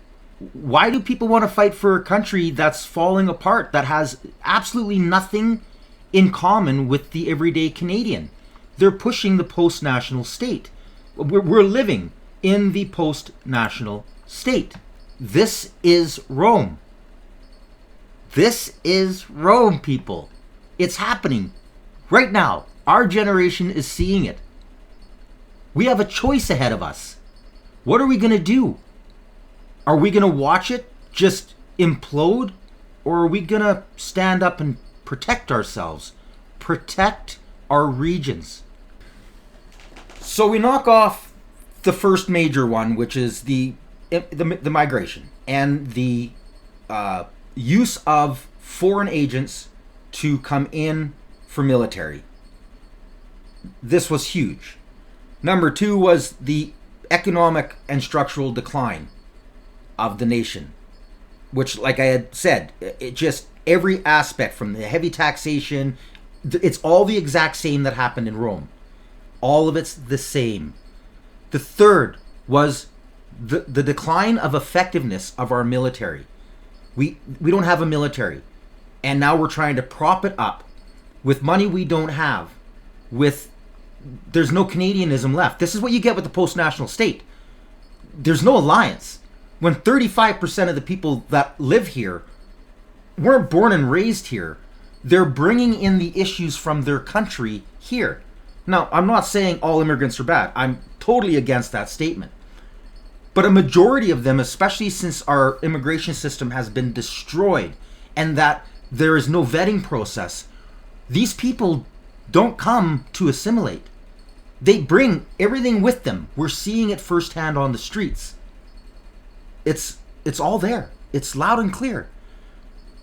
Why do people want to fight for a country that's falling apart, that has absolutely nothing in common with the everyday Canadian? They're pushing the post-national state. We're living in the post-national state. This is Rome. This is Rome, people. It's happening right now. Our generation is seeing it. We have a choice ahead of us. What are we going to do? Are we going to watch it just implode? Or are we going to stand up and protect ourselves? Protect our regions. So we knock off the first major one, which is the migration and the use of foreign agents to come in for military. This was huge. Number two was the economic and structural decline of the nation, which, like I had said, it just every aspect from the heavy taxation, it's all the exact same that happened in Rome. All of it's the same. The third was the decline of effectiveness of our military. We don't have a military, and now we're trying to prop it up with money we don't have. There's no Canadianism left. This is what you get with the post-national state. There's no alliance. When 35% of the people that live here weren't born and raised here, they're bringing in the issues from their country here. Now, I'm not saying all immigrants are bad. I'm totally against that statement. But a majority of them, especially since our immigration system has been destroyed and that there is no vetting process, these people don't come to assimilate. They bring everything with them. We're seeing it firsthand on the streets. It's all there. It's loud and clear.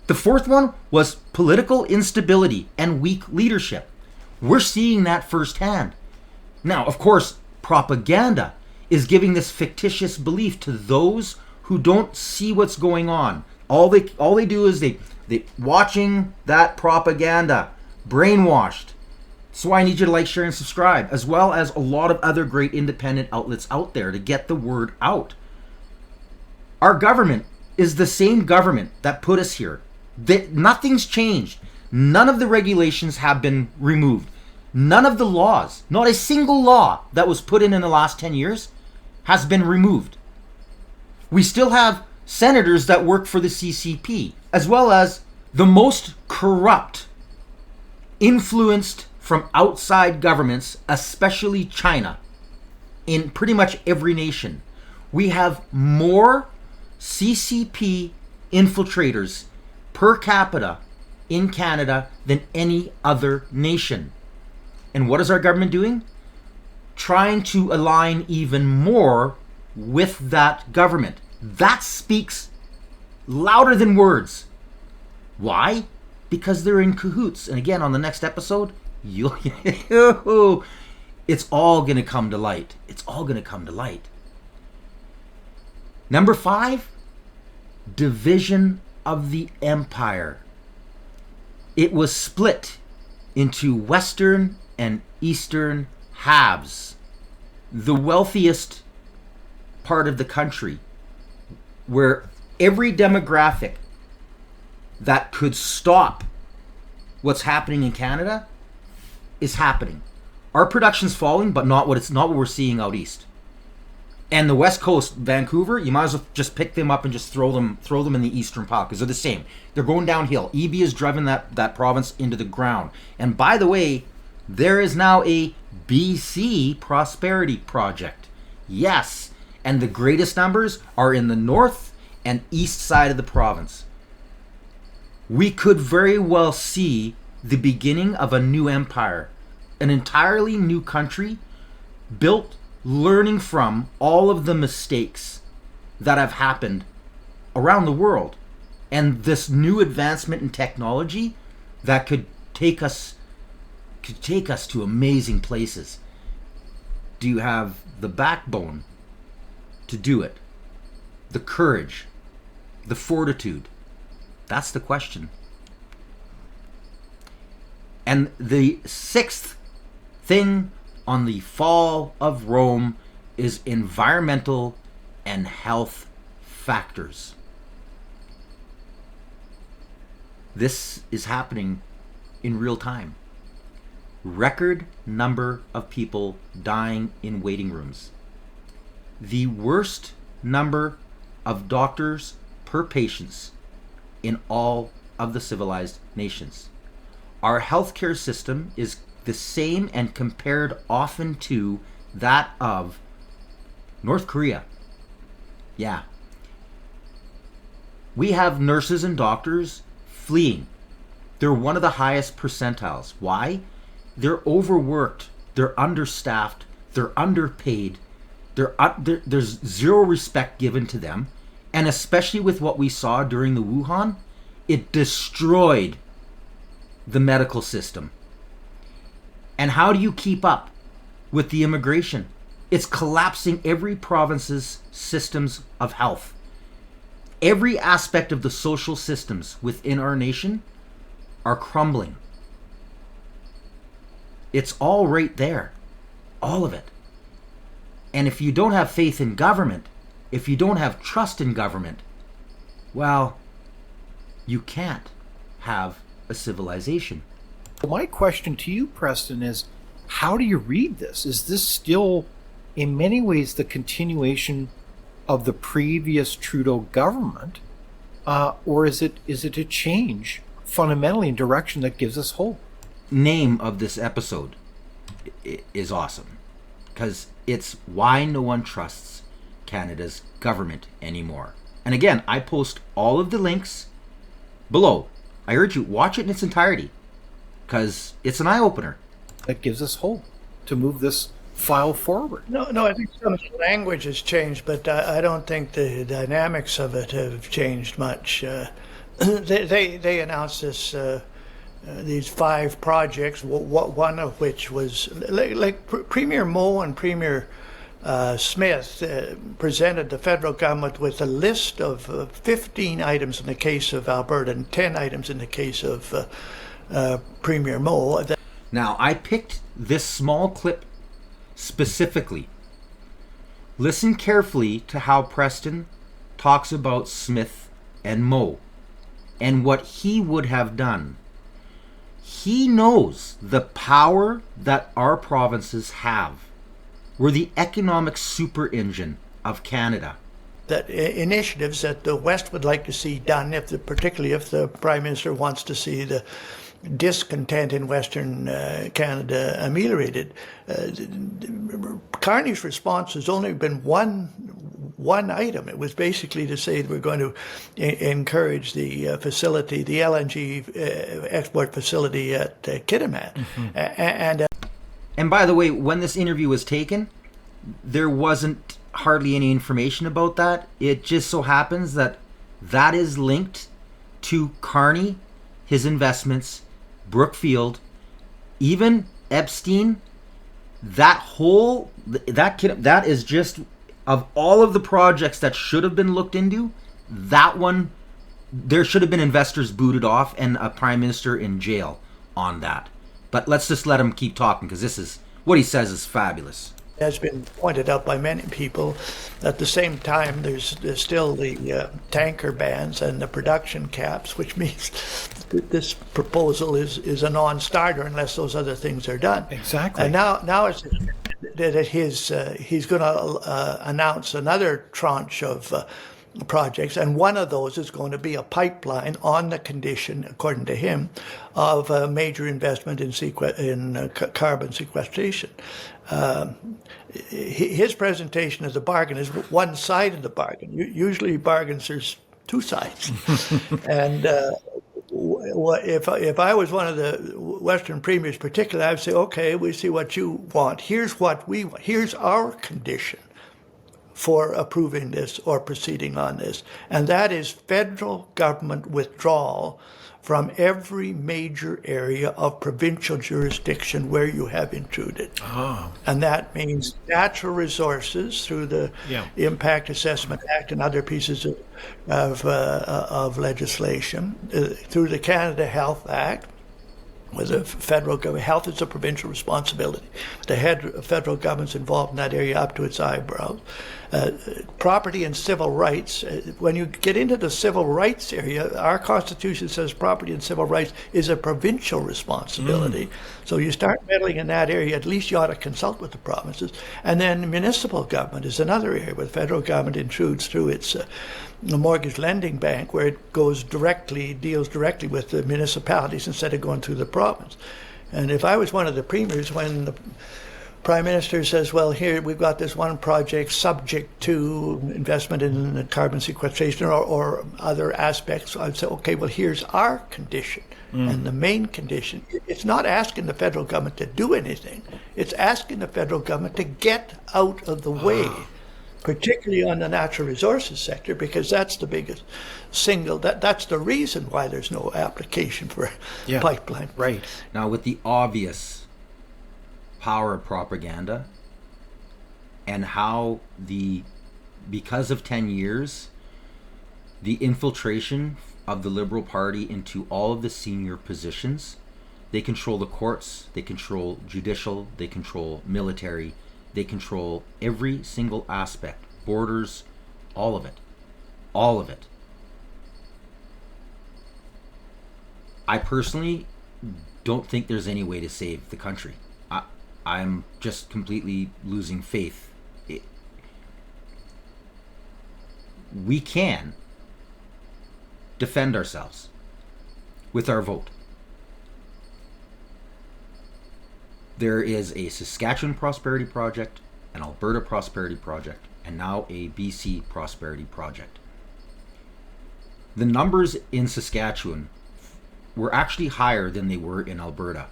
The fourth one was political instability and weak leadership. We're seeing that firsthand. Now, of course, propaganda is giving this fictitious belief to those who don't see what's going on. All they do is they watching that propaganda, brainwashed. So I need you to like, share, and subscribe, as well as a lot of other great independent outlets out there to get the word out. Our government is the same government that put us here. Nothing's changed. None of the regulations have been removed. None of the laws, not a single law that was put in the last 10 years has been removed. We still have senators that work for the CCP, as well as the most corrupt, influenced from outside governments, especially China, in pretty much every nation. We have more CCP infiltrators per capita in Canada than any other nation. And what is our government doing? Trying to align even more with that government. That speaks louder than words. Why? Because they're in cahoots. And again, on the next episode, it's all going to come to light. It's all going to come to light. Number 5, division of the empire. It was split into Western and Eastern halves. The wealthiest part of the country, where every demographic that could stop what's happening in Canada is happening. Our production's falling, but not what we're seeing out east. And the West Coast, Vancouver, you might as well just pick them up and just throw them in the eastern pile, because they're the same. They're going downhill. EB has driven that province into the ground. And by the way, there is now a BC Prosperity Project. Yes, and the greatest numbers are in the north and east side of the province. We could very well see the beginning of a new empire, an entirely new country built learning from all of the mistakes that have happened around the world, and this new advancement in technology that could take us to amazing places. Do you have the backbone to do it? The courage, the fortitude? That's the question. And the 6th thing on the fall of Rome is environmental and health factors. This is happening in real time. Record number of people dying in waiting rooms. The worst number of doctors per patients in all of the civilized nations. Our healthcare system is the same and compared often to that of North Korea. Yeah. We have nurses and doctors fleeing. They're one of the highest percentiles. Why? They're overworked. They're understaffed. They're underpaid. There's zero respect given to them. And especially with what we saw during the Wuhan, it destroyed the medical system. And how do you keep up with the immigration? It's collapsing every province's systems of health. Every aspect of the social systems within our nation are crumbling. It's all right there. All of it. And if you don't have faith in government, if you don't have trust in government, well, you can't have a civilization. My question to you, Preston, is how do you read this? Is this still, in many ways, the continuation of the previous Trudeau government, or is it a change fundamentally in direction that gives us hope? Name of this episode is awesome, because it's why no one trusts Canada's government anymore. And again, I post all of the links below. I urge you, watch it in its entirety, because it's an eye-opener. That gives us hope to move this file forward. No, I think some of the language has changed, but I don't think the dynamics of it have changed much. They announced these 5 projects, one of which was like Premier Moe and Premier Smith presented the federal government with a list of 15 items in the case of Alberta and 10 items in the case of Premier Moe. Now, I picked this small clip specifically. Listen carefully to how Preston talks about Smith and Moe and what he would have done. He knows the power that our provinces have. We're the economic super engine of Canada. That initiatives that the West would like to see done, particularly if the Prime Minister wants to see the discontent in Western Canada ameliorated. Carney's response has only been one item. It was basically to say we're going to encourage the facility, the LNG export facility at Kitimat. Mm-hmm. And by the way, when this interview was taken, there wasn't hardly any information about that. It just so happens that that is linked to Carney, his investments, Brookfield, even Epstein. That is just, of all of the projects that should have been looked into, that one, there should have been investors booted off and a prime minister in jail on that. But let's just let him keep talking, because this is what he says is fabulous. Has been pointed out by many people. At the same time, there's still the tanker bans and the production caps, which means that this proposal is a non-starter unless those other things are done. Exactly. And now it's that he's going to announce another tranche of projects, and one of those is going to be a pipeline on the condition, according to him, of a major investment in carbon sequestration. His presentation as a bargain is one side of the bargain. Usually bargains, there's two sides. And if I was one of the Western premiers particularly, I would say, okay, we see what you want. Here's what we want. Here's our condition for approving this or proceeding on this. And that is federal government withdrawal from every major area of provincial jurisdiction where you have intruded. Oh. And that means natural resources through the Impact Assessment Act and other pieces of legislation, through the Canada Health Act, with the federal government. Health is a provincial responsibility. The federal government's involved in that area up to its eyebrows. Property and civil rights. When you get into the civil rights area, our Constitution says property and civil rights is a provincial responsibility. So you start meddling in that area, at least you ought to consult with the provinces. And then municipal government is another area where the federal government intrudes through its mortgage lending bank, where it deals directly with the municipalities instead of going through the province. And if I was one of the premiers, when Prime Minister says, well, here we've got this one project subject to investment in carbon sequestration or other aspects. I'd say, okay, well, here's our condition. And the main condition, it's not asking the federal government to do anything. It's asking the federal government to get out of the way, particularly on the natural resources sector, because that's the biggest that's the reason why there's no application for pipeline. Right. Now, with the obvious power of propaganda and how because of 10 years, the infiltration of the Liberal Party into all of the senior positions, they control the courts, they control judicial, they control military, they control every single aspect, borders, all of it. All of it. I personally don't think there's any way to save the country. I'm just completely losing faith. We can defend ourselves with our vote. There is a Saskatchewan Prosperity Project, an Alberta Prosperity Project, and now a BC Prosperity Project. The numbers in Saskatchewan were actually higher than they were in Alberta.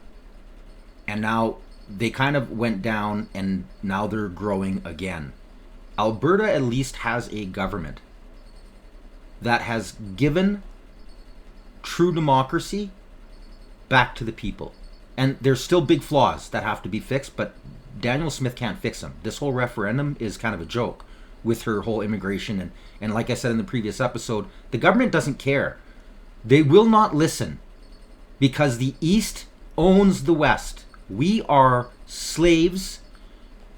And now they kind of went down and now they're growing again. Alberta at least has a government that has given true democracy back to the people. And there's still big flaws that have to be fixed, but Danielle Smith can't fix them. This whole referendum is kind of a joke with her whole immigration. And like I said in the previous episode, the government doesn't care. They will not listen because the East owns the West. We are slaves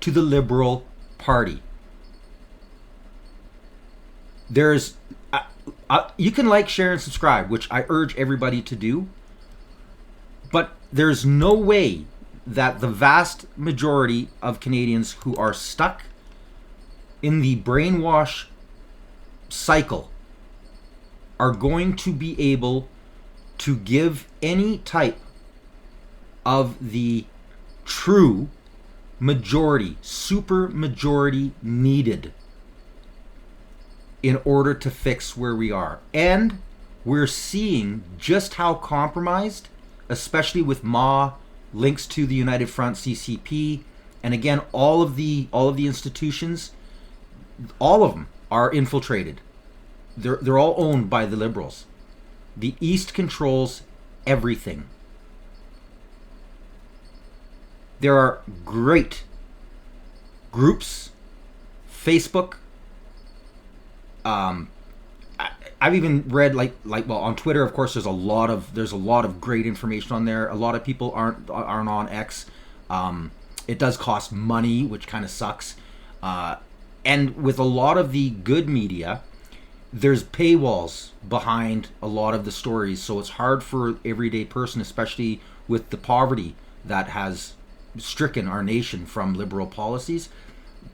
to the Liberal Party. There's you can like, share, and subscribe, which I urge everybody to do. But there's no way that the vast majority of Canadians who are stuck in the brainwash cycle are going to be able to give any type of the true majority, super majority needed in order to fix where we are. And we're seeing just how compromised, especially with MA, links to the United Front, CCP, and again, all of the institutions, all of them are infiltrated. They're all owned by the Liberals. The East controls everything. There are great groups, Facebook. I've even read like on Twitter, of course, there's a lot of great information on there. A lot of people aren't on X. It does cost money, which kind of sucks. And with a lot of the good media, there's paywalls behind a lot of the stories, so it's hard for everyday person, especially with the poverty that has stricken our nation from liberal policies,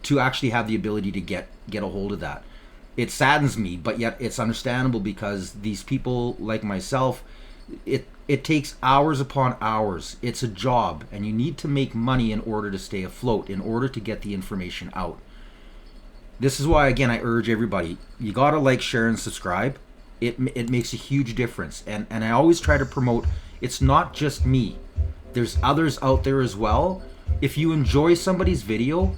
to actually have the ability to get a hold of that. It saddens me, but yet it's understandable because these people like myself, it takes hours upon hours. It's a job, and you need to make money in order to stay afloat, in order to get the information out. This is why, again, I urge everybody, you gotta like, share, and subscribe. It makes a huge difference. And I always try to promote, it's not just me. There's others out there as well. If you enjoy somebody's video,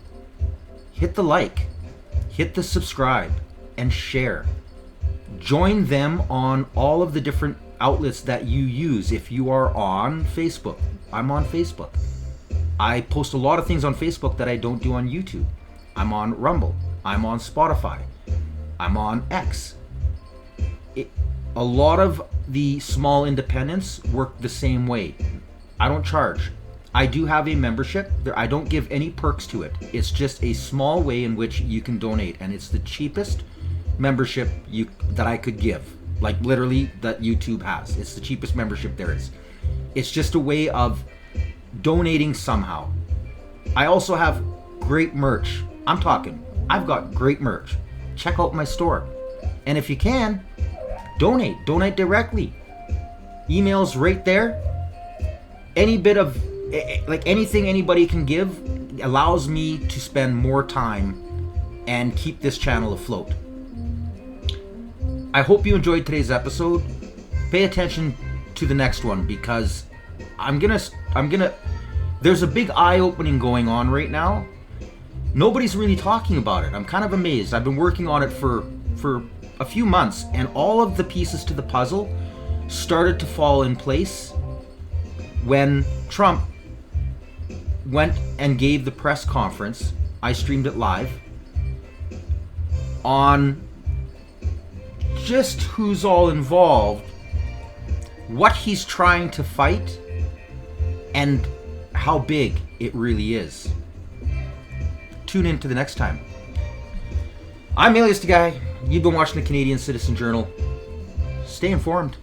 hit the like, hit the subscribe, and share. Join them on all of the different outlets that you use. If you are on Facebook, I'm on Facebook. I post a lot of things on Facebook that I don't do on YouTube. I'm on Rumble. I'm on Spotify. I'm on X. A lot of the small independents work the same way. I don't charge. I do have a membership. I don't give any perks to it. It's just a small way in which you can donate, and it's the cheapest membership that I could give, like literally that YouTube has. It's the cheapest membership there is. It's just a way of donating somehow. I also have great merch. I've got great merch. Check out my store. And if you can, donate directly. Email's right there. Any bit of, like anything anybody can give, allows me to spend more time and keep this channel afloat. I hope you enjoyed today's episode. Pay attention to the next one, because I'm gonna there's a big eye-opening going on right now. Nobody's really talking about it. I'm kind of amazed. I've been working on it for a few months, and all of the pieces to the puzzle started to fall in place when Trump went and gave the press conference. I streamed it live on just who's all involved, what he's trying to fight, and how big it really is. Tune in to the next time. I'm Alias the Guy. You've been watching the Canadian Citizen Journal. Stay informed.